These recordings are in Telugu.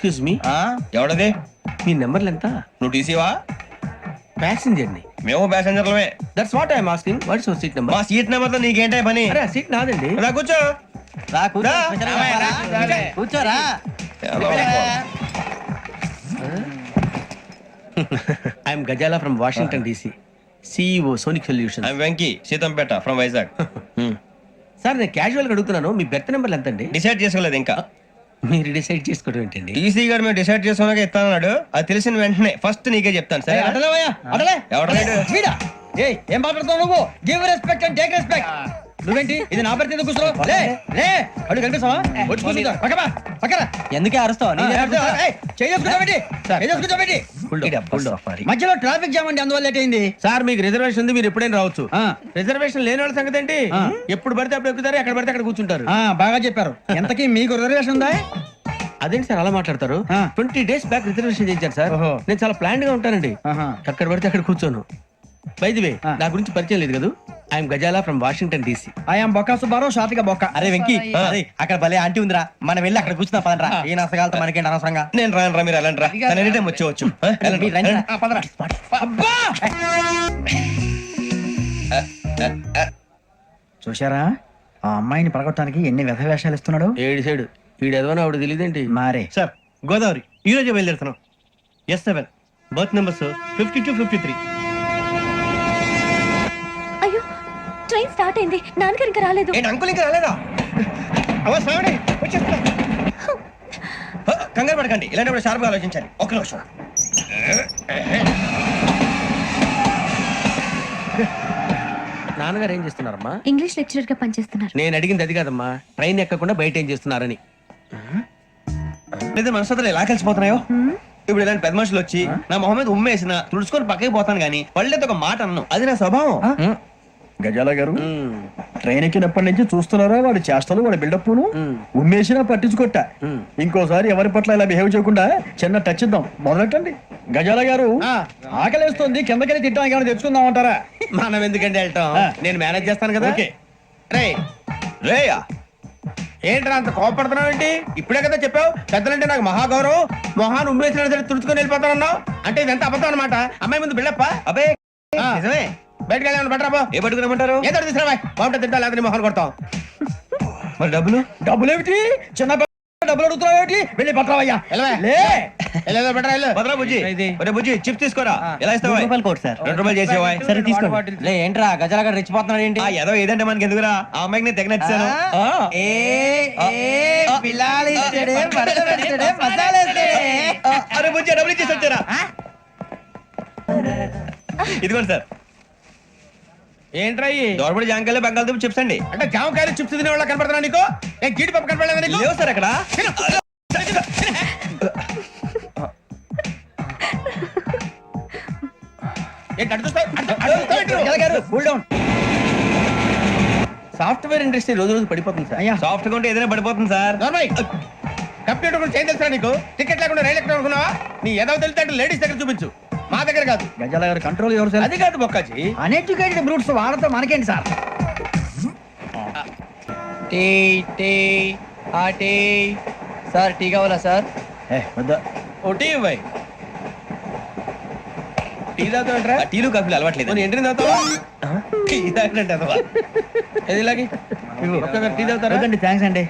Excuse me, ఎవడది? మీ నెంబర్లు ఎంత? నువ్వు టీసీవా? ప్యాసింజర్ ని. మేము ప్యాసెంజర్లమే. That's what I'm asking. What's your seat number? మా సీట్ నెంబర్ తో నీకేంటే పని? అరే ఆ సీట్ నాదండి. రా కూర్చో. కూర్చోరా. I'm Gazala from Washington DC, CEO Sonic Solution. I'm Venky, Seethampeta from Vizag. Sir నేను క్యాజువల్ గా అడుగుతున్నాను, మీ బెర్త్ నెంబర్లు ఎంత అండి? డిసైడ్ చేసుకోలేదు ఇంకా. మీరు డిసైడ్ చేసుకోవడం ఏంటండి? టీసీ గారు మేము డిసైడ్ చేసుకున్నాక ఇస్తానన్నాడు. అది తెలిసిన వెంటనే ఫస్ట్ నీకే చెప్తాను. సరే వీడా? ఏయ్, ఏం మాట్లాడుతావు నువ్వు? Give respect and take respect. నువ్వేంటి ఇది నా పరిస్థితి? ఎందుకు కూర్చో? లే లే, అడుగు కనిపిస్తావా? వచ్చి కూర్చుంటా. పక్కపా పక్కరా. ఎందుకే అరుస్తావా? మధ్యలో ట్రాఫిక్ జామ్ అండి, అందువల్ల లేట్ అయింది. సార్ మీకు రిజర్వేషన్ ఉంది, మీరు ఎప్పుడైనా రావచ్చు. రిజర్వేషన్ లేని వాళ్ళ సంగతి ఏంటి? ఎప్పుడు పడితే అప్పుడు ఎక్కుతారు, ఎక్కడ పడితే అక్కడ కూర్చుంటారు. బాగా చెప్పారు. ఎంతకీ మీకు రిజర్వేషన్ ఉందా? అదేంటి సార్ అలా మాట్లాడతారు? 20 days బ్యాక్ రిజర్వేషన్ చేయించారు సార్. నేను చాలా ప్లాన్డ్ గా ఉంటానండి. అక్కడ పడితే అక్కడ కూర్చోను. బై ది వే, నా గురించి పరిచయం లేదు కదా. I'm Gazala from Washington DC. I'm Bokka Subbarao, షాతిక బొక్క. అరే వెంకీ, అక్కడ భలే ఆంటీ ఉందిరా, మనం వెళ్ళి అక్కడ కూర్చున్నా పదరా. ఏ నసగాలతో మనకేంటి అనవసరంగా. నేను రాను రా, మీరు వెళ్ళండి రా. ఎనీ టైం వచ్చేవచ్చు. చూశారా ఆ అమ్మాయిని పడగొట్టడానికి ఎన్ని వ్యధ వేషాలు ఇస్తున్నాడు. ఏడు సైడు వీడు ఎదవని ఆవిడ తెలియదేంటి? మారే సార్, గోదావరి ఈ రోజే బయలుదేరుతున్నాం. S7 berth numbers 52, 53. అయ్యో, ట్రైన్ స్టార్ట్ అయింది. నాన్నగారు ఇంకా రాలేదు. ఏంటి అంకుల్ ఇంకా రాలేదా? అవసరం వచ్చేస్తా. కంగారు పడకండి, ఇలాంటప్పుడు షార్ప్గా ఆలోచించాలి. ఒక నిమిషం. నాన్నగారు ఏం చేస్తున్నారమ్మా? ఇంగ్లీష్ లెక్చరర్ గా పనిచేస్తున్నారు. నేను అడిగింది అది కాదమ్మా, ట్రైన్ ఎక్కకుండా బయట ఏం చేస్తున్నారని. లేదా మనసులో ఎలా కలిసిపోతున్నాయో. ఇప్పుడు ఇలాంటి పెద్ద మనుషులు వచ్చి నా మొహం మీద ఉమ్మేసిన తుడుచుకొని పక్కకి పోతాను కానీ పళ్ళేతో ఒక మాట అన్నాను. అది నా స్వభావం. గజాల గారు ట్రైన్ ఎక్కినప్పటి నుంచి చూస్తున్నారా వాడి చేష్టలు, వాడి బిల్డప్ ఉమ్మేసినా పట్టించుకోట. ఇంకోసారి ఎవరి పట్ల ఇలా బిహేవ్ చేయకుండా చిన్న టచ్ ఇద్దాం. మొదలెట్టండి. గజాల గారు ఆకలేస్తుంది, కిందకెళ్ళి తిట్టడానికి ఏమైనా తెచ్చుకుందాం అంటారా? మనం ఎందుకంటే వెళ్తాం, నేను మేనేజ్ చేస్తాను కదా. రే రేయా, ఏంట్రా అంత కోపడుతున్నావు ఏంటి? ఇప్పుడే కదా చెప్పావు పెద్దలంటే నాకు మహాగౌరవం, మొహాన్ని ఉమ్మేసిన సరే తుడుచుకొని వెళ్ళిపోతానన్నావు. అంటే ఇదంతా అబద్ధం అనమాట. అమ్మాయి ముందు బిల్డప్ప. అబ్బే నిజమే. బయటకు వెళ్ళాను బట్రాబో. ఏ పట్టుకురమ్మంటారు? ఏదో తీసుకురా, బాగుంటుంది తింటా, లేదా మొహాన్ని కొడతాం. మరి డబ్బులు? డబ్బులు ఏమిటి? చిన్న డబ్బులు అడుగుతున్నావు ఏమిటి? వెళ్ళి పట్టరావయ్యా. భద్రా బుజ్జి, ఒరే బుజ్జి చిప్స్ తీసుకోరా. ఎలా ఇస్తావా? ₹2 చేసేవా? సరే తీసుకోండి. లే ఏంట్రా గజాల గారు రెచ్చిపోతున్నాడు ఏంటి? ఏదో ఏదంటే మనకి ఎందుకురా, ఆ అమ్మాయికి నేను తెగ నచ్చాను. అరే బుజ్జి, డబ్బులు ఇచ్చేసి వచ్చారా? ఇదిగోండి సార్. ఏంట్రా దోరబడి జాంకాయలు బంగాళదుంప చిప్స్ అండి. అంటే జామకాయలు చిప్స్ తినే వాళ్ళ కనపడుతున్నా నీకు? జీడిపప్పు కనపడలేదా నీకు? లేవు సార్ అక్కడ. సాఫ్ట్వేర్ ఇండస్ట్రీ రోజు రోజు పడిపోతుంది సార్. సాఫ్ట్ గా ఉంటే ఏదైనా పడిపోతుంది సార్. కంప్యూటర్ గురించి ఏం తెలుసా నీకు? టికెట్ లేకుండా రైలు ఎక్కడ అనుకున్నావా? నీ ఏదో తెలితే లేడీస్ దగ్గర చూపించు, మా దగ్గర కాదు. గజాల గారు కంట్రోల్ ఎవరు సార్? అది కాదు బొక్కాజీ, అన్ఎడ్యుకేటెడ్ బ్రూట్స్ వాళ్ళతో మనకేంటి సార్? టీ టీ ఆ టీ సార్, టీ కావాలా సార్? O T ఇవ్వాయి. టీ తాగుతావంటరా? టీలు కాఫీలు అలవాట్లేదు. ఎంట్రీ తాగుతావా? టీ తాగినట్టు అదవా. ఏది ఇలాగే టీ తాగుతారా? థ్యాంక్స్ అండి.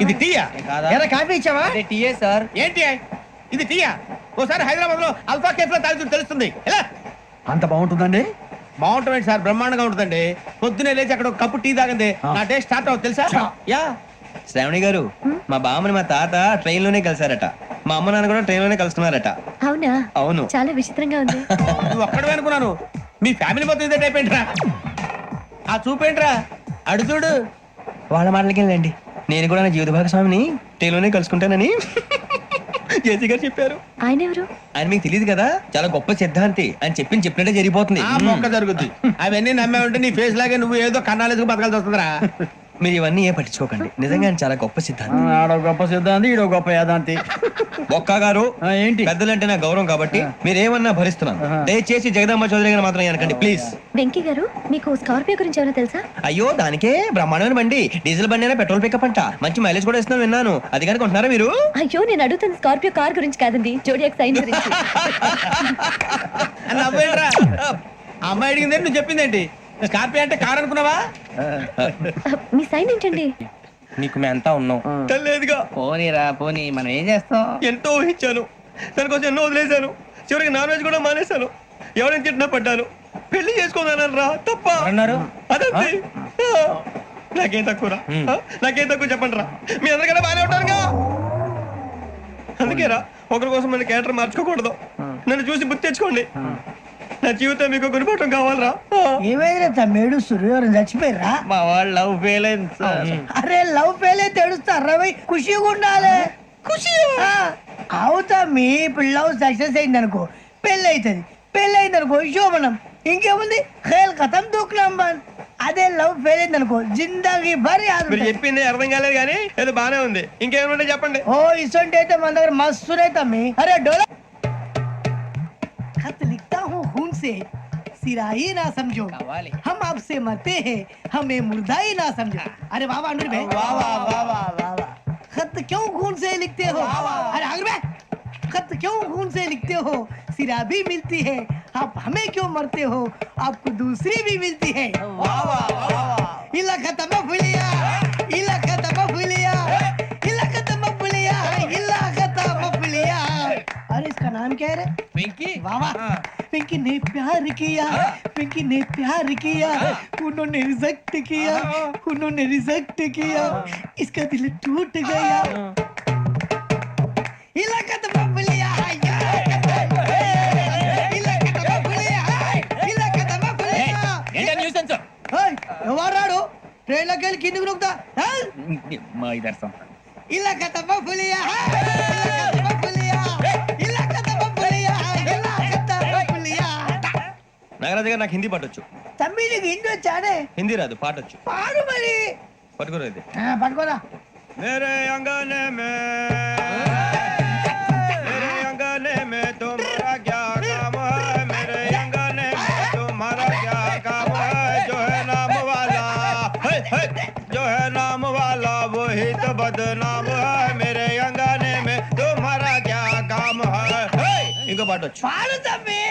ఇది టీయా? కాఫీ ఇచ్చావా? టీయే సార్. ఏంటి ఇది టీయా? ఓసారి హైదరాబాద్ లో అల్ఫా కేఫ్ లో తాగుతూ తెలుస్తుంది. ఎలా అంత బాగుంటుందండి? బాగుంటుంది సార్, బ్రహ్మాండంగా ఉంటుందండి. పొద్దునే లేచి అక్కడ ఒక కప్పు టీ తాగండి, నా డే స్టార్ట్ అవుతుంది తెలుసా? యా. శ్రావణి గారు, మా బామ్మని మా తాత ట్రైన్ లోనే కలిసారట. మా అమ్మ నాన్న కూడా ట్రైన్ లోనే కలుస్తున్నారట. అవునా? అవును. చాలా విచిత్రంగా ఉంది. నువ్వు ఒక్కడే అనుకున్నాను, మీ ఫ్యామిలీ మొత్తం ఇదే టైప్ ఏంట్రా? ఆ చూపేంట్రా, అడు చూడు. వాళ్ళ మాటలకి వెళ్ళండి. నేను కూడా నా జీవిత భాగస్వామిని ట్రైన్ లోనే కలుసుకుంటానని జేసీ గారు చెప్పారు. ఆయన ఎవరు? ఆయన మీకు తెలియదు కదా, చాలా గొప్ప సిద్ధాంతి అని చెప్పినట్టే జరిగిపోతుంది. ఆ మొక్క జరుగుద్ది. అవన్నీ నమ్మే ఉంటే నీ ఫేస్ లాగే నువ్వు ఏదో కన్నాలేసుకు బతకాల్సి వస్తుందిరా. మీరు ఇవన్నీ ఏ పట్టించుకోకండి, నిజంగా ఆయన చాలా గొప్ప సిద్ధాంతి. ఆడో గొప్ప సిద్ధాంతి, ఈడో గొప్ప యాదాంతి. బొక్క గారు ఏంటి? పెద్దలంటే నా గౌరవం కాబట్టి మీరు ఏమన్నా భరిస్తున్నాను. దయచేసి జగదాంబ చౌదరి గారు మాత్రం అనకండి ప్లీజ్. వెంకీ గారు మీకు స్కార్పియో గురించి ఏమైనా తెలుసా? అయ్యో దానికే బ్రహ్మాండమైన బండి, డీజిల్ బండి అయినా పెట్రోల్ పికప్ అంట, మంచి మైలేజ్ కూడా ఇస్తున్నాను విన్నాను. అది కనుక ఉంటున్నారా మీరు? అయ్యో నేను అడుగుతుంది స్కార్పియో కార్ గురించి కాదండి, జోడియాక్ సైన్ గురించి. అమ్మాయి అడిగింది నువ్వు చెప్పిందేంటి? స్కార్పియో అంటే కార్ అనుకున్నావా? మీ సైన్ ఏంటండి? నీకు మేము అంతా ఉన్నాం. లేదుగా, పోనీరా పోనీ, మనం ఏం చేస్తాం? ఎంతో ఊహించాను, దానికోసం ఎన్నో వదిలేశాను, చివరికి నాన్ వెజ్ కూడా మానేశాను. ఎవరైనా తిట్టినా పడ్డాను, పెళ్లి చేసుకోదానని రా తప్ప అన్నారు అదంతే. నాకేం తక్కువ నాకేం తక్కువ చెప్పండి రా, మీ అందరికన్నా బాగానే ఉంటారుగా. అందుకే రా, ఒకరి కోసం మన క్యారెక్టర్ మార్చుకోకూడదు. నన్ను చూసి గుర్తు తెచ్చుకోండి. నా జీవితం మీకు గురిపటం కావాలరా. ఏమైనా తమ్మేడు సూర్యవరం చచ్చిపోయిరా? మా వాళ్ళు లవ్ ఫెయిల్ అయింది సార్. అరే లవ్ ఫెయిల్ అయితే ఏడుస్తారా? ఖుషిగా ఉండాలి. ఖుషి అవుతా. మీ ఇప్పుడు లవ్ సక్సెస్ అయింది అనుకో, పెళ్ళి అవుతుంది. పెళ్ళి అయింది అనుకో శోభనం. ఇంకేముంది, ఖేల్ కథం దూకునాం బాన్. అదే లవ్ ఫెయిల్ అయింది అనుకో జిందాగీ భారీ. మీరు చెప్పింది అర్థం కాలేదు కానీ ఏదో బానే ఉంది. ఇంకేమైనా చెప్పండి. ఓ ఇసొంటి అయితే మన దగ్గర మస్తునే తమ్మి. అరే డోలా खत लिखता हूँ खून से, सिराही ना समझो, हम आपसे मरते हैं, हमें मुर्दा ही ना समझो. अरे वाह वाह अनुर भाई, वाह वाह वाह वाह वाह वाह. खत क्यों खून से लिखते हो? अरे अनुर भाई, खत क्यों खून से लिखते हो? सिरा भी मिलती है, आप हमें क्यों मरते हो? आपको दूसरी भी मिलती है. वाह वाह वाह. इला खत्म फुलिया, इला खत्म फुलिया, इला खत्म फुलिया, इला खत्म फुलिया. अरे इसका नाम क्या है रे? వెంకీ. वाह वाह. पिंकी ने प्यार किया, पिंकी ने प्यार किया, उन्होंने रिजेक्ट किया, उन्होंने रिजेक्ट किया, इसका दिल टूट गया. इलाका तो बबलिया है, इलाका तो बबलिया है, इलाका तो बबलिया. ఏంటా న్యూసెన్స్? ओए ఎవరు రాడు? ట్రైన్ లోకి వెళ్ళి కిందికి నొక్కుతా. మా ఇదర్సం. इलाका तो बबलिया है, इलाका तो बबलिया, इलाका तो बबलिया, इलाका तो बबलिया. నాగరాజు గారు నాకు హిందీ పాటొచ్చు. తమ్మి నీకు హిందీ వచ్చానే? హిందీ రాదు, పాటొచ్చు. పాడు మరి. పట్టుకోలేదు. పట్టుకోరా. मेरे अंगने में मेरे अंगने में तुम्हारा क्या काम है? मेरे अंगने में तुम्हारा क्या काम है? जो है नाम वाला जो है नाम वाला वही तो बदनाम है. मेरे अंगने में तुम्हारा क्या काम है? इनको पाटो. పాడు తమ్మి.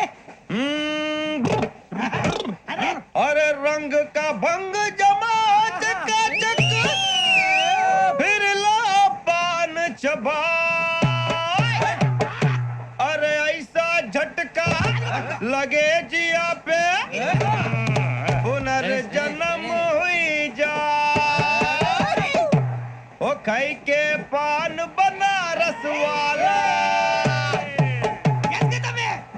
अरे रंग का भंग जमा चकाचक, फिर ला पान चबा. अरे ऐसा झटका लगे जिया पे, पुनर्जन्म हुई जा. ओ खाई के पान बनारस वाला,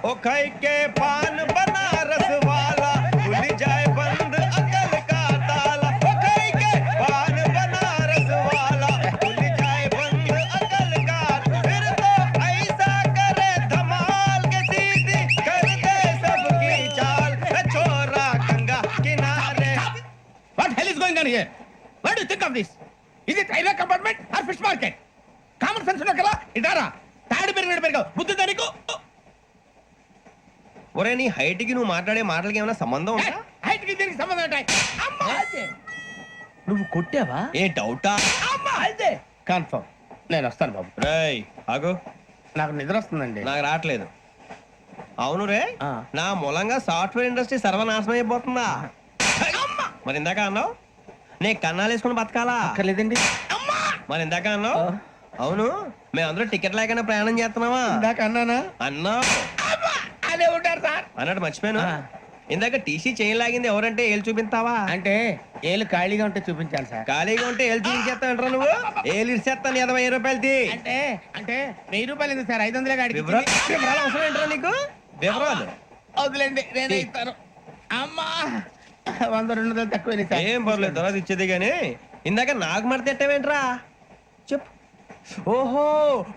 ओ खाई के पान बनारस वाला, खुल जाए बंद अकल का ताला. ओ खाई के पान बनारस वाला, खुल जाए बंद अकल का. फिर तो ऐसा करे धमाल के सीधी कर दे सबकी चाल. छोरा गंगा किनारे. What hell is going on here? What do you think of this? Is it railway compartment or fish market? Common sense ఉన్నా కదా ఇదారా తాడు పెరిగినట్టు బుద్ధి దానికి. ఒరే నీ హైట్ కి నువ్వు మాట్లాడే మాటలకి ఏమైనా సంబంధం ఉందా? హైట్ కి దీనికి సంబంధం ఉంటాయి. అమ్మా నువ్వు కొట్టావా? ఏ డౌటా? అమ్మా అయితే కన్ఫర్మ్. నేను వస్తాను బాబు. రేయ్ ఆగు, నాకు నిద్ర వస్తుందండి. నాకు రావట్లేదు. అవును రే, ఆ. నా మూలంగా సాఫ్ట్వేర్ ఇండస్ట్రీ సర్వనాశనం అయిపోతుందా? మరి ఇందాక అన్నావు నే కన్నాలు వేసుకుని బతకాలా? అక్కర్లేదండి. మరి ఇందాక అన్నావు అవును మేమందరూ టికెట్ లేకుండా ప్రయాణం చేస్తున్నావా? ఇందాక అన్నానా? అన్నావు. అదే ఉంటారు సార్. అన్నట్టు మర్చిపోయాను. ఆ. ఇందాక టీసీ చేయి లాగింది ఎవరంటే ఏళ్ళు చూపిస్తావా? అంటే ఏళ్ళు ఖాళీగా ఉంటే చూపించాలి సార్. ఖాళీగా ఉంటే ఏళ్ళు చూపించేస్తానంటారా నువ్వు? ఏళ్ళు ఇచ్చేస్తాను 20 రూపాయలది. అంటే అంటే 1000 రూపాయలు ఎందుకు సార్? 500 గాడికి వివరాలు అవసరం ఏంట్రా నీకు? వివరాలు వదిలేండి, నేనే ఇస్తాను. అమ్మా 100 200 తక్కువ సార్. ఏం పర్లేదు, తర్వాత ఇచ్చేది కానీ ఇందాక నాకు మడత ఎట్టవేంట్రా చెప్పు. ఓహో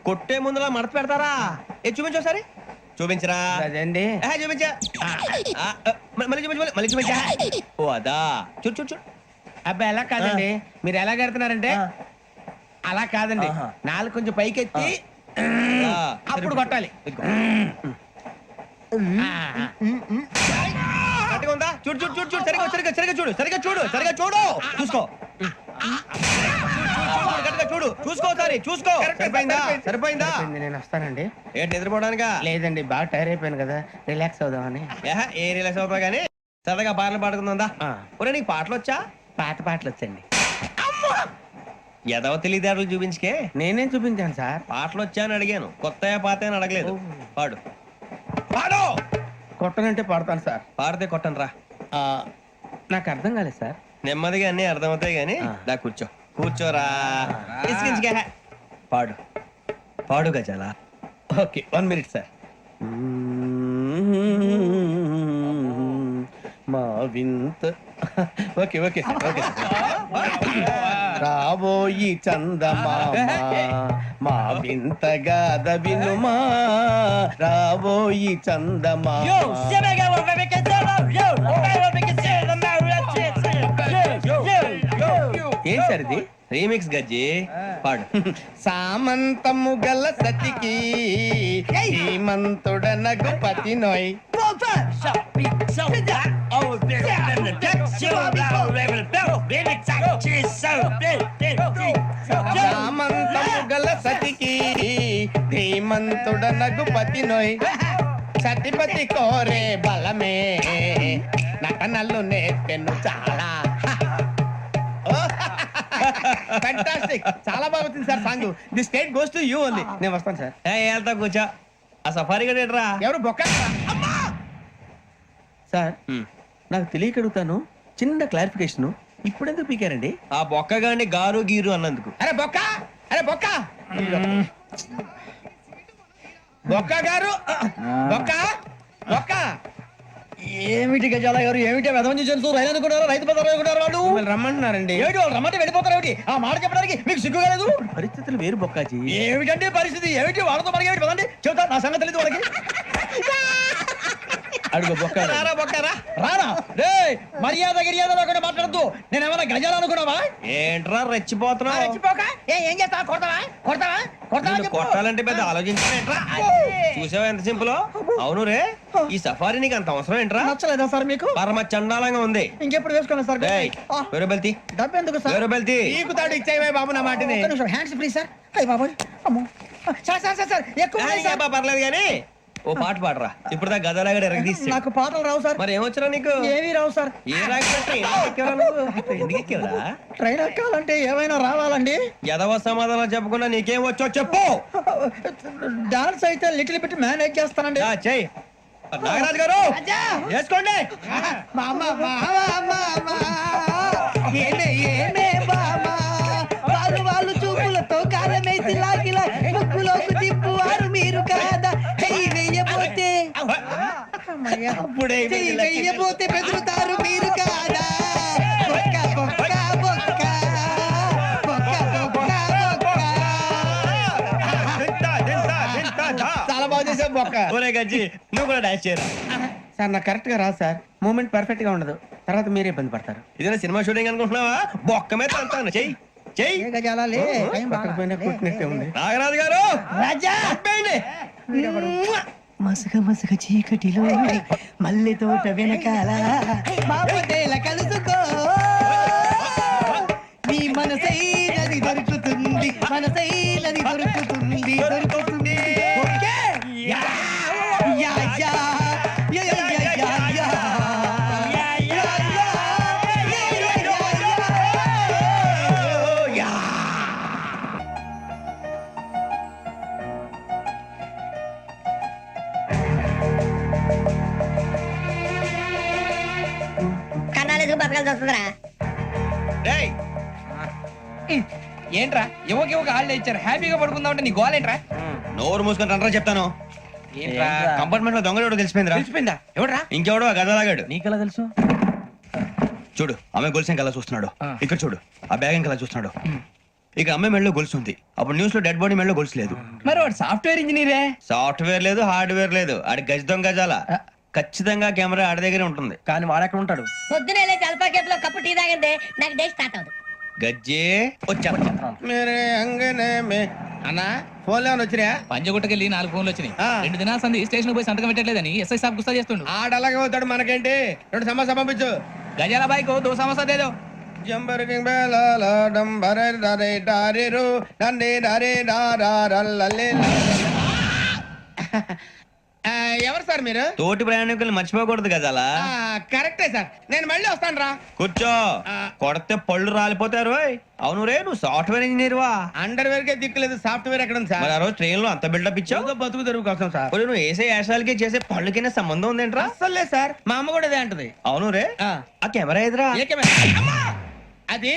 కొట్టే ముందులా మడత పెడతారా? ఏ చూపించు ఒకసారి. చూపించరా? అదండి. చూపించా. మళ్ళీ చూపించు, మళ్ళీ చూపించా. ఓ అదా చూడు చూడు చూడు. అబ్బాయి ఎలా కాదండి, మీరు ఎలా కడుతున్నారంటే అలా కాదండి, నాలుగు కొంచెం పైకెత్తి అప్పుడు కొట్టాలి. గట్టిగా ఉందా? చూడు చూడు చూడు చూడు, సరిగా సరిగా సరిగా చూడు, సరిగా చూడు, సరిగా చూడు, చూసుకో. గట్టిగా చూడు, చూసుకో, సారి చూసుకో. సరిపోయిందా? సరిపోయిందా? నేను వస్తానండి. ఏంటి నిద్రపోవడానికా? లేదండి, బాగా టైర్ అయిపోయాను కదా, రిలాక్స్ అవుదామని. ఏ రిలాక్స్ అవుతావు కానీ సరదాగా పాటలు పాడుకుందా? ఆ. ఒరే నీకు పాటలు వచ్చా? పాత పాటలు వచ్చండి. ఎదవ తెలివితేటలు చూపించుకే. నేనేం చూపించాను సార్? పాటలు వచ్చా అని అడిగాను, కొత్త పాత అని అడగలేదు. పాడు పాడు. కొట్టనంటే పడతాను సార్. పాడితే కొట్టను రా. నాకు అర్థం కాలేదు సార్. నెమ్మదిగా అన్ని అర్థమవుతాయి కానీ దా కూర్చో. కూర్చోరా. ఇసుకించుకే. పాడు పాడు గజాల. Okay, 1 minute sir. మా వింత okay okay sir, okay sir. రాబోయి చందమామ మా వింత గాథ వినుమా, రాబోయి చందమామ. ఏం సార్ ఇది? రీమిక్స్ గజ్జి. పాడు. సామంతము గల సతికి హేమంతుడనగు పతి నోయ్. సామంతము గల సతికి ధీమంతుడనగు పతి నోయ్. సతిపతి కోరే బలమే నటనలు నేర్పెను చాలా. ఫ్యాంటాస్టిక్, చాలా బాగా వచ్చింది sir song. The state goes to you only. నేను వస్తాను సార్. వెళ్తా కూర్చో. ఆ సఫారీ గడేట్రా. ఎవరు బొక్క సార్? నాకు తెలియక అడుగుతాను, చిన్న క్లారిఫికేషన్. ఇప్పుడు ఎందుకు పీకారండి? ఆ బొక్కగాని గారు గీరు అన్నందుకు. అరే బొక్క, అరే బొక్క, బొక్క గారు, బొక్క బొక్క. ఏమిటి గజాల గారు, ఏమిటి వెదవం చేసి రైలు అనుకున్నారు, రైతు బజార్ అనుకున్నారు వాళ్ళు? మిమ్మల్ని రమ్మంటున్నారండి. ఏమిటి వాళ్ళు రమ్మంటే వెళ్ళిపోతారు? ఏమిటి ఆ మాట చెప్పడానికి మీకు సిగ్గుగా లేదు? పరిస్థితులు వేరు బొక్కాజీ. ఏమిటంటే పరిస్థితి ఏమిటి? వాళ్ళతో మనకి ఏమిటి పదండి, చెబుతా నా సంగతి తెలియదు వాళ్ళకి. అడుగు బొక్క. రారా బొక్కరా. రానా రే, మర్యాద గిర్యాద లేకుండా మాట్లాడద్దు. నేను ఏమైనా గజాలు అనుకున్నావా? ఏంట్రా రెచ్చిపోతున్నావు? ఏం చేస్తావా? కొడతావా కొడతావా కొడతావా నిన్ను చెప్పు. కొట్టాలంటే పెద్ద ఆలోచించానేంట్రా. చూసావా ఎంత సింపుల్? అవును రే, ఈ సఫారీ నీకు అంత అవసరం ఏంట్రా? నచ్చలేదా సార్ మీకు? పరమ చండాలంగా ఉంది. ఇంకెప్పుడు వేసుకోండి సార్. ఏయ్, వేరే బెల్తి, డబ్బు ఎందుకు సార్? వేరే బెల్తి. ఈకుతాడు ఇచ్చేవే బాబు నా మాటని. ఒక్క నిమిషం, హ్యాండ్స్ ఫ్రీ సార్. అయ్య బాబోయ్, అమ్మో. సార్ సార్ సార్ సార్ ఎక్కువ ఉన్నాయి సార్. అబ్బా, పర్లేదు కానీ ఓ పాట పాడరా. ఇప్పుడు దా గదలాగడ ఎరగ తీసి. నాకు పాటలు రావు సార్. మరి ఏమొచ్చరా నీకు? ఏమీ రావు సార్. ఏ రాకపోతే ఎందుకు ఎక్కేవరా? ట్రైన్ ఎక్కాలంటే ఏమైనా రావాలండి. ఎదవ సమాధానం చెప్పకుండా నీకేం వచ్చో చెప్పు. డాన్స్ అయితే లిటిల్ బిట్ మేనేజ్ చేస్తానండి. చెయ్యి. నాగరాజు గారు వేసుకోండి. మామా మామా మామా ఏమే ఏమే మామా వాళ్ళు వాళ్ళు చూపులతో కారమేసి లాగిలా ముక్కులోకి తిప్పువారు మీరు కాదా చెయ్యి వెయ్యబోతే అప్పుడే చెయ్యి వెయ్యబోతే బెదురుతారు మీరు కాదా బొక్క బొక్క బొక్క బొక్క బొక్క బొక్క. చాలా బాగా చేసావు బొక్క. ఒరే గజ్జి, నువ్వు కూడా డాన్స్ చేయరా. సార్ నాకు కరెక్ట్ గా రాదు సార్. మూమెంట్ పర్ఫెక్ట్ గా ఉండదు, తర్వాత మీరే ఇబ్బంది పడతారు. ఇదేనా సినిమా షూటింగ్ అనుకుంటున్నావా? బొక్క మీద అంటాను. చెయ్యి చెయ్యి. ఏ గజాలా లే, టైం బాగా. పక్కన కొట్టినట్టే ఉంది. నాగరాజు గారు రాజా చెప్పండి. మసక మసక చీకటిలో మల్లె తోట వెనకాల మాపదేల కలుసుకో నీ మనసైనది దొరుకుతుంది, మనసైనది దొరుకుతుంది దొరుకుతుంది. ఓకే? యా, యా, యా, యా, యా, యా, యా, యా. యా, యా, యా, యా, యా, యా, యా. కన్నాలకు బతకాల్సి వస్తుందిరా. రేయ్, ఏంట్రా యువకి యువక హాలిడే ఇచ్చారు, హ్యాపీగా పడుకుందాం అంటే నీ గోల్ ఏంట్రా? నోరు మూసుకొని రండ్రా చెప్తాను. ఏంట్రా కంపార్ట్మెంట్ లో దొంగడు తెలిసిపోయిందిరా. తెలిసిపోయిందా? ఎవడ్రా? ఇంకెవడో ఆ గదలాగాడు. నీకెలా తెలుసు? చూడు, ఆమె గొలుసు ఇంకలా చూస్తున్నాడు. ఇక్కడ చూడు, ఆ బ్యాగ్ ఇంకలా చూస్తున్నాడు. ఇక అమ్మాయి మెడలో గొలుసు ఉంది. అప్పుడు న్యూస్ లో డెడ్ బాడీ మెడలో గొలుసు లేదు. మరి వాడు సాఫ్ట్వేర్ ఇంజనీరే. సాఫ్ట్వేర్ లేదు, హార్డ్వేర్ లేదు. ఆడి గజ దొంగ గజాల. ఖచ్చితంగా కెమెరా ఆడి దగ్గరే ఉంటుంది. కానీ వాడెక్కడ ఉంటాడు? పొద్దునే లేచి అల్ఫా కేఫ్ లో కప్పు టీ తాగంటే నాకు డే స్టార్ట్ అవుతుంది. గజ్జే వచ్చా మేరే అంగనే మే అన్నా ఫోన్లో వచ్చినా పంజగుట్టకెళ్ళి 4 ఫోన్లు వచ్చినాయి. 2 దినాల సంది స్టేషన్ పోయి సంతకం పెట్టలేదని ఎస్ఐ సాబ్ గుస్తా చేస్తుండు. ఆడలాగే పోతాడు, మనకేంటి? 2 సమస్య పంపించు. గజాల బైక్ 2 సమస్య దేదో. జంబరకింగ్ బేలాల డంబరే డరే డారిరు డండే డరే డారల్లలే. ఎవరు సార్ మీరు? తోటి ప్రయాణికులు మర్చిపోకూడదు గజాల. కరెక్టే సార్, నేను మళ్ళీ వస్తాను రా. కూర్చో, కొడితే పళ్ళు రాలిపోతారు. అవును రే, నువ్వు సాఫ్ట్వేర్ ఇంజనీర్ వా? అండర్వేర్ కే దిక్కులేదు, సాఫ్ట్వేర్ ఎక్కడ ఉంది సార్? ఆ రోజు ట్రైన్ లో అంత బిల్డప్ ఇచ్చావు. బతుకు తెరువు కోసం సార్. నువ్వు వేసే యాశాలకి చేసే పళ్ళకైనా సంబంధం ఉందేంట్రా? అసలు లేదు సార్, మా అమ్మ కూడా అదే అంటది. అవును రే, ఆ కెమెరా ఎదురా? ఏ కెమెరా? అది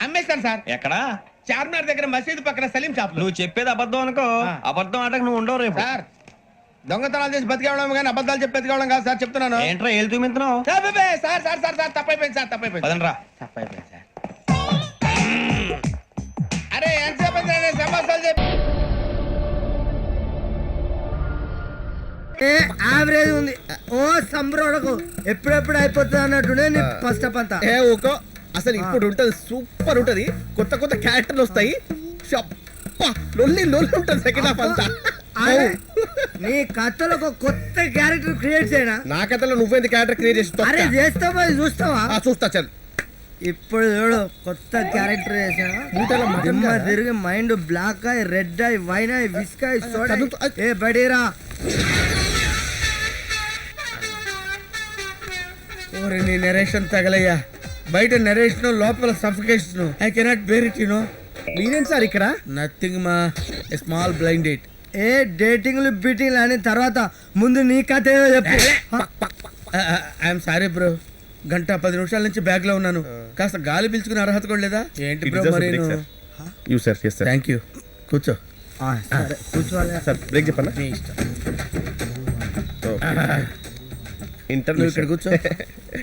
అమ్మేస్తాను సార్. ఎక్కడా? చార్మినార్ దగ్గర మసీదు పక్కన సలీం షాప్. నువ్వు చెప్పేది అబద్ధం అనుకో. అబద్ధం ఆటకు నువ్వు ఉండవు రేపు. సార్, దొంగతనాలు చేసి బతికేవడం కానీ అబద్ధాలు చెప్పి బతికేవడం కాదు సార్, చెప్తున్నాను. ఏంట్రా ఏళ్ళు చూపించున్నావు? సార్ సార్ సార్ సార్ తప్పైపోయింది సార్, తప్పైపోయింది. తప్పైపోయింది సార్. అరే ఎంతసేపు సమాసాలు చెప్పి యావరేజ్ ఉంది. ఓ సంబరోడకు ఎప్పుడెప్పుడు అయిపోతుంది అన్నట్టునే నీ ఫస్ట్ అప్ అంతా. ఏ ఊకో, అసలు ఇప్పుడు ఉంటది, సూపర్ ఉంటది. కొత్త కొత్త క్యారెక్టర్లు వస్తాయి. లొల్లి లొల్లి ఉంటది సెకండ్ హాఫ్ అంతా. నీ కథలో ఒక కొత్త క్యారెక్టర్ క్రియేట్ చేయనా? నా కథలో నువ్వేంది క్యారెక్టర్ క్రియేట్ చేసి? అరే చేస్తావా, చూస్తావా? చూస్తా చల్. ఇప్పుడు చూడు, కొత్త క్యారెక్టర్ చేసా. తిరిగి మైండ్ బ్లాక్ అయి, రెడ్ అయి, వైన్ అయి, విస్క్ అయి, సోడా అయి. ఏ బడీరా, ఓరే నీ నెరేషన్ తగలయ్యా. బయట నెరేషన్, లోపల suffocation. I cannot bear it, you know. మీరేంటి సార్ ఇక్కడ? నథింగ్ మా, స్మాల్ బ్లైండ్ డేట్. ఏ డేటింగ్లు బీటింగ్లు అని తర్వాత, ముందు నీ కథ ఏదో చెప్పు. ఐఎమ్ సారీ బ్రో, 1:10 నిమిషాల నుంచి బ్యాగ్ లో ఉన్నాను. కాస్త గాలి పీల్చుకునే అర్హత కూడా లేదా? ఏంటి బ్రో మరి? Thank you. కూర్చో. కూర్చోవాలి సార్, బ్రేక్ చెప్పాలా? నీ ఇష్టం. ఇంటర్వ్యూ ఇక్కడ కూర్చో,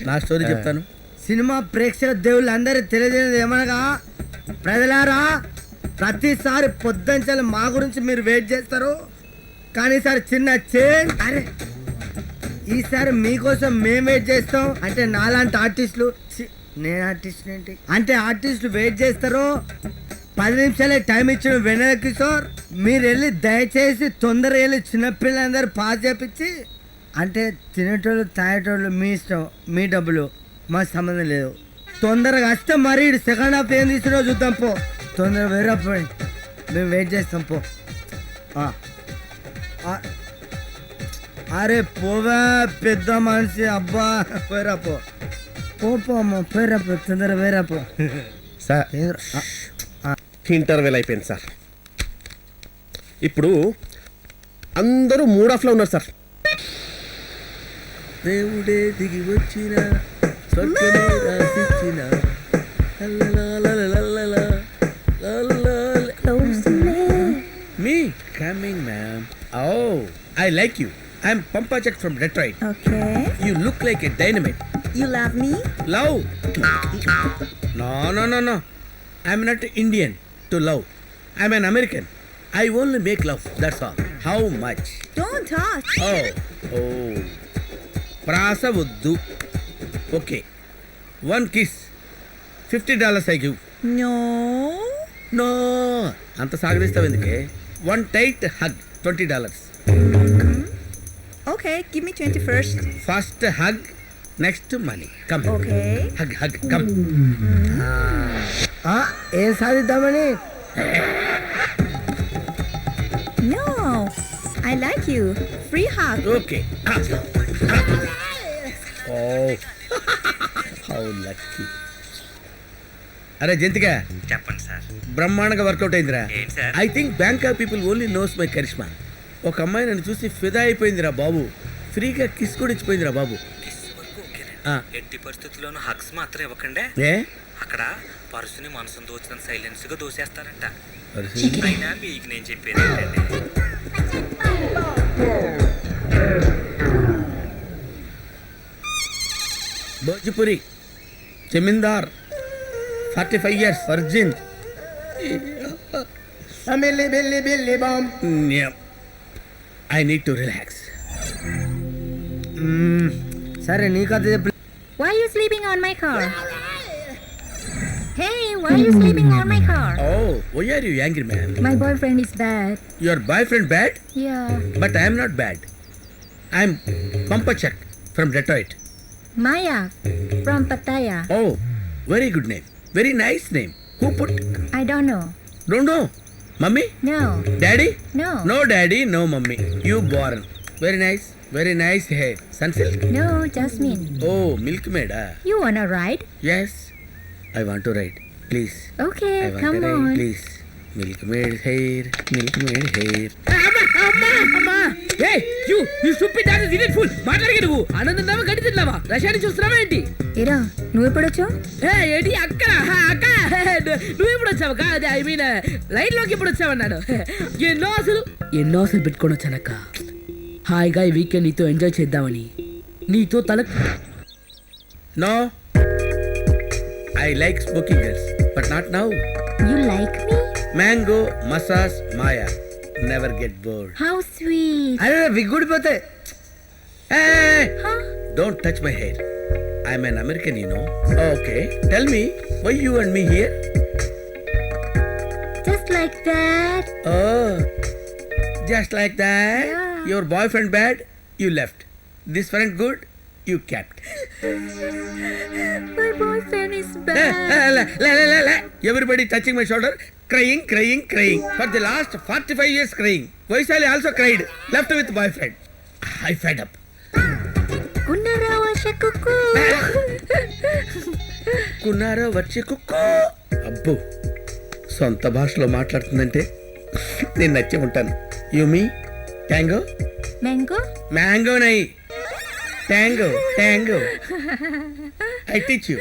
నా స్టోరీ చెప్తాను. సినిమా ప్రేక్షక దేవుళ్ళు అందరూ తెలియజేయదు ఏమనగా, ప్రజలారా, ప్రతిసారి పొద్దుంచాలి మా గురించి మీరు వెయిట్ చేస్తారు, కానీ ఈసారి చిన్న చేంజ్. అరే ఈసారి మీకోసం మేము వెయిట్ చేస్తాం. అంటే నాలాంటి ఆర్టిస్టులు, నేను ఆర్టిస్ట్ ఏంటి అంటే ఆర్టిస్టులు వెయిట్ చేస్తారు. 10 నిమిషాలే టైం ఇచ్చిన వెన్నెల కిషోర్, మీరు వెళ్ళి దయచేసి తొందరగా వెళ్ళి చిన్నపిల్లలందరూ పాస్ చేపించి, అంటే తినేటోళ్ళు తాగేటోళ్ళు మీ ఇష్టం, మీ డబ్బులు, మాకు సంబంధం లేదు. తొందరగా వస్తే మరి సెకండ్ హాఫ్ ఏం తీసుకున్నా చూద్దాం. పో తొందరగా వేరే పోయి, మేము వెయిట్ చేస్తాం. పో. అరే పోవా పెద్ద మనిషి, అబ్బా పోయిరా. పో అమ్మ, పోయిరా పో, తొందరగా వేరా పో. సార్, ఇంటర్వెల్ అయిపోయింది సార్. ఇప్పుడు అందరూ మూడ్ ఆఫ్ లో ఉన్నారు సార్. దేవుడే దిగి వచ్చిన, స్వర్గమే రాసిచ్చిన, మీ coming ma'am. Oh I like you. I'm Pampajak from Detroit. Okay. You look like a dynamite. You love me? Love? No. I'm not Indian to love. I'm an American. I only make love. That's all. How much? Don't touch. Oh. Prasa vuddu. Okay. 1 kiss. $50 I give. No. Anta sagadistava enduke? 1 tight hug. $20. Okay, give me 20 first. First hug, next money. Come. Okay. Hug, come. ఏం సాధిద్దామని? No, I like you. Free hug. Okay. Oh, how lucky. అరే జంతిక, చెప్పండి సార్. బ్రహ్మాండంగా వర్కౌట్ అయిందిరా. I think Bangkok people only knows my కరిష్మా. ఒక అమ్మాయి నన్ను చూసి ఫిదా అయిపోయిందిరా బాబు. ఫ్రీగా కిస్ కూడా ఇచ్చిపోయిందిరా బాబు. ఎట్టి పరిస్థితుల్లోనూ హగ్స్ మాత్రం ఇవ్వకండి. ఏ అక్కడ పర్సుని మనసును దోచిన సైలెన్స్ గా దోసేస్తారంట. అయినా మీకు నేను చెప్పేది ఏంటండి, భోజ్పురి జమీందార్ 45 years virgin. I need to relax. సరే నీ కథ చెప్పు. Why are you sleeping on my car? Hey, why are you sleeping on my car? Oh, why are you angry, man? My boyfriend is bad. Your boyfriend bad? Yeah. But I am not bad. I am Pampachak from Detroit. Maya from Pattaya. Oh, very good name. Very nice name. Who put? I don't know. Don't know. Mummy? No. Daddy? No. No daddy, no mummy. You born. Very nice. Very nice hair. Sunsilk? No, Jasmine. Oh, milkmaid. Ah. You wanna ride? Yes. I want to ride. Please. Okay, I want come to ride. on. Please. Milkmaid hair. Milkmaid hair. అమ్మా ఏ you stupid dunce idiot fool మాట్లాడకే నువ్వు ఆనందందామా గడి తిన్నావా రష్యాని చూస్తున్నావా ఏంటి ఏరా నువ్వు ఎప్పుడొచ్చావు? ఏంటి అక్క అక్క నువ్వు ఎప్పుడు వచ్చావు కాదు ఐ మీన్ లైన్ లోకి ఎప్పుడు వచ్చావన్నాడు ఎన్నో అసలు పెట్టుకొని వచ్చానక్క హాయిగా ఈ వీకెండ్ నీతో ఎంజాయ్ చేద్దామని నీతో no I like smoking girls but not now You like me? Mango massage Maya never get bored How sweet. అరే విగ్గుడిపోతే Huh? Don't touch my hair I'm an American you know okay tell me why you and me here Just like that. Oh, just like that. Yeah. Your boyfriend bad, you left. This friend good, you kept. My boyfriend is bad. Everybody touching my shoulder, crying. For the last 45 years crying. Vaishali also cried, left with boyfriend. I fed up. Kunnarawa Shakuku. కున్నారో వచ్చి కుక్కో అబ్బో సొంత భాషలో మాట్లాడుతుందంటే నేను నచ్చి ఉంటాను యూమి ట్యాంగో Mango? మ్యాంగో నై tango I teach you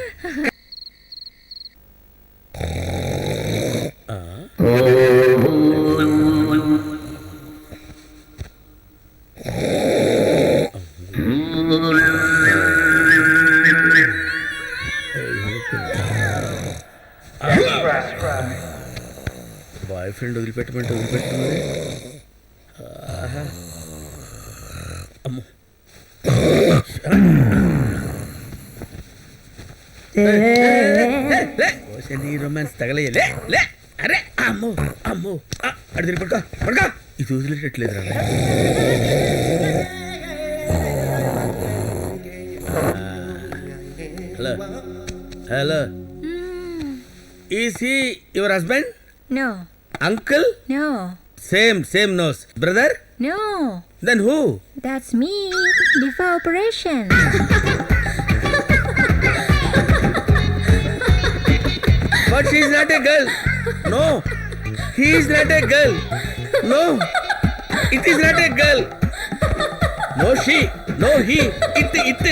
boyfriend వదిలిపెట్టమంటే అమ్మో నీ రొమాన్స్ తగలయ్య లే అరే అమ్మో అడి తిరిగి పడుకో ఇది వదిలేటట్లేదు రా hello is he your husband No. Uncle No. Same nose brother No. Then who That's me. Liver operation. But she is not a girl. No. He is not a girl. No. It is not a girl. No she. No he. It.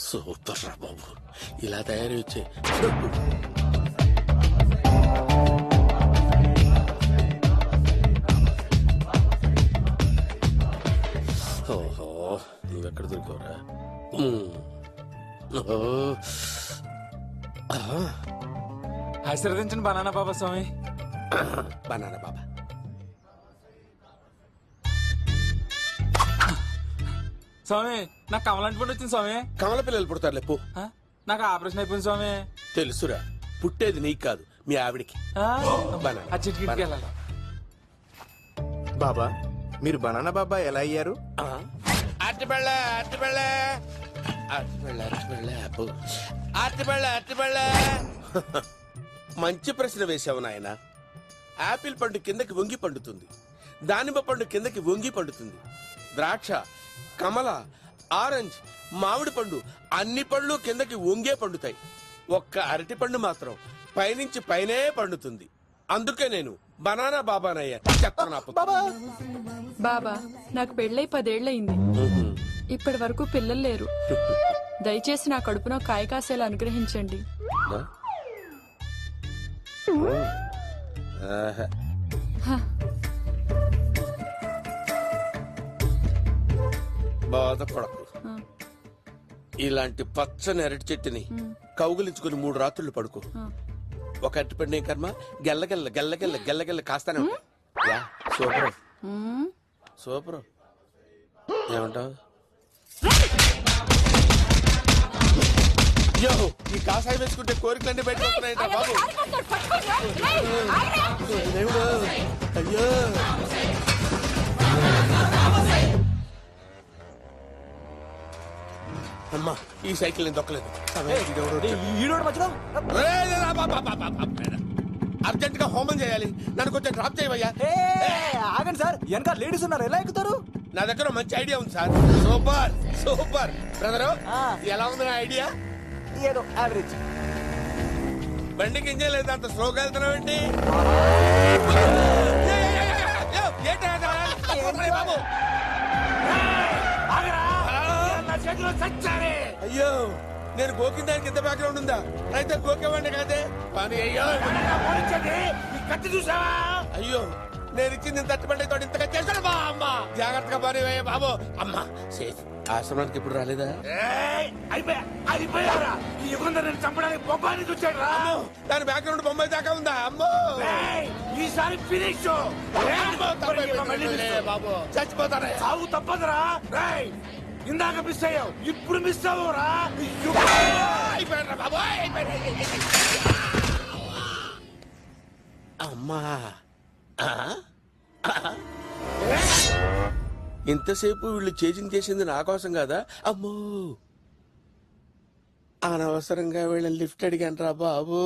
Super రా బాబు ఇలా తయారు వచ్చే ఓహో నువ్వెక్కడ దొరికావురా ఆశీర్వదించండి బనానా బాబా స్వామి. బనానా బాబా స్వామి నాకు కమలాంటి పండు వచ్చింది స్వామి. కమల పిల్లలు పుడతారు లేపు ఆ? నాకు ఆపరేషన్ అయిపోయింది స్వామి. తెలుసురా పుట్టేది నీకు కాదు మీ ఆవిడికి. ఆ? బనానా. ఆ చిటికిటికి వెళ్ళాలి. బాబా మీరు బనానా బాబా ఎలా అయ్యారు? మంచి ప్రశ్న వేశావు నాయన. ఆపిల్ పండు కిందకి వంగి పండుతుంది, దానిమ్మ పండు కిందకి వంగి పండుతుంది, ద్రాక్ష, కమల, ఆరెంజ్, మామిడి పండు అన్ని పండ్లు కిందకి వంగే పండుతాయి. ఒక్క అరటి పండు మాత్రం పైనుంచి పైనే పండుతుంది. అందుకే నేను బనానా బాబానయ్యా చెత్త నా పుత్రుడు. బాబా నాకు పెళ్ళై 10 ఏళ్ళయింది. ఇప్పటి వరకు పిల్లలు లేరు. దయచేసి నా కడుపున కాయ కాసేలా అనుగ్రహించండి. ఆహా. బాధపడకు. ఇలాంటి పచ్చని అరటి చెట్టుని కౌగులించుకుని 3 రాత్రులు పడుకో. ఒక అరటి పండు ఏం కర్మ గెల్లగెల్ల గెల్లగెల్ల గెల్లగెల్ల కాస్తానే ఉంటాయి. Yeah, super super. ఏమంటావు? యో, ఈ కాసాయి వేసుకుంటే కోరికలన్నీ బయటకొస్తున్నాయంట బాబు. దేవుడు, అయ్యో. అమ్మా, ఈ సైకిల్ నేను దొక్కలేదు. అర్జెంట్ గా హోమం చేయాలి. నన్ను కొంచెం డ్రాప్ చేయవయ్యా. ఆగండి సార్, వెనక లేడీస్ ఉన్నారు, ఎలా ఎక్కుతారు? నా దగ్గర మంచి ఐడియా ఉంది సార్. Super super. బ్రదరు, ఎలా ఉంది నా ఐడియా? ఏదో యావరేజ్. బండికి ఇంజన్ లేదు, అంత స్లోగా వెళ్తున్నావేంటి? బాబు అయ్యో, నేను గోకిన దానికి ఇంత బ్యాక్గ్రౌండ్ ఉందా? అయితే గోకేవాడిని కాదే. కానీ అయ్యో కత్తి చూసావా? అయ్యో, నేను ఇచ్చింది తట్టుబడి తోటి ఇంతగా చేశాను బా. అమ్మ జాగ్రత్తగా పని వేయ బాబు. అమ్మ సేఫ్. ఆశ్రమానికి ఇప్పుడు రాలేదా? అయిపోయారా? ఈ యుగంలో నేను చంపడానికి బొబ్బాని చూచాడు రా. దాని బ్యాక్గ్రౌండ్ బొమ్మాయి దాకా ఉందా? అమ్మో, ఈసారి ఫినిష్ బాబు. చచ్చిపోతారా? సాగు తప్పదురా. ఇందాక మిస్ అయ్యావు, ఇప్పుడు మిస్ అవ్వరా? అమ్మా, ఇంతసేపు వీళ్ళు చేజింగ్ చేసింది నా కోసం కదా. అమ్మో, అనవసరంగా వీళ్ళని లిఫ్ట్ అడిగాను రా బాబు.